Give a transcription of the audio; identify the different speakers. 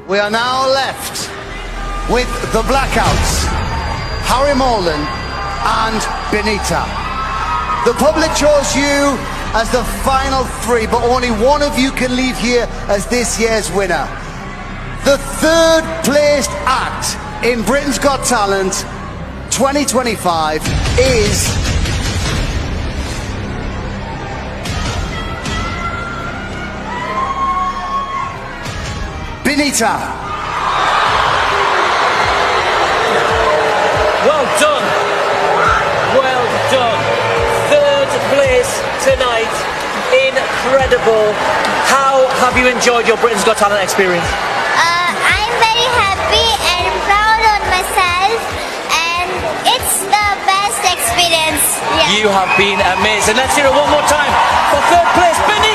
Speaker 1: We are now left with the Blackouts, Harry Molan and Binita. The public chose you as the final three, but only one of you can leave here as this year's winner. The third placed act in Britain's Got Talent 2025 is Binita.
Speaker 2: Well done. Well done. Third place tonight. Incredible. How have you enjoyed your Britain's Got Talent experience?
Speaker 3: I'm very happy and proud on myself, and it's the best experience. Yeah.
Speaker 2: You have been amazing. Let's hear it one more time for third place, Binita.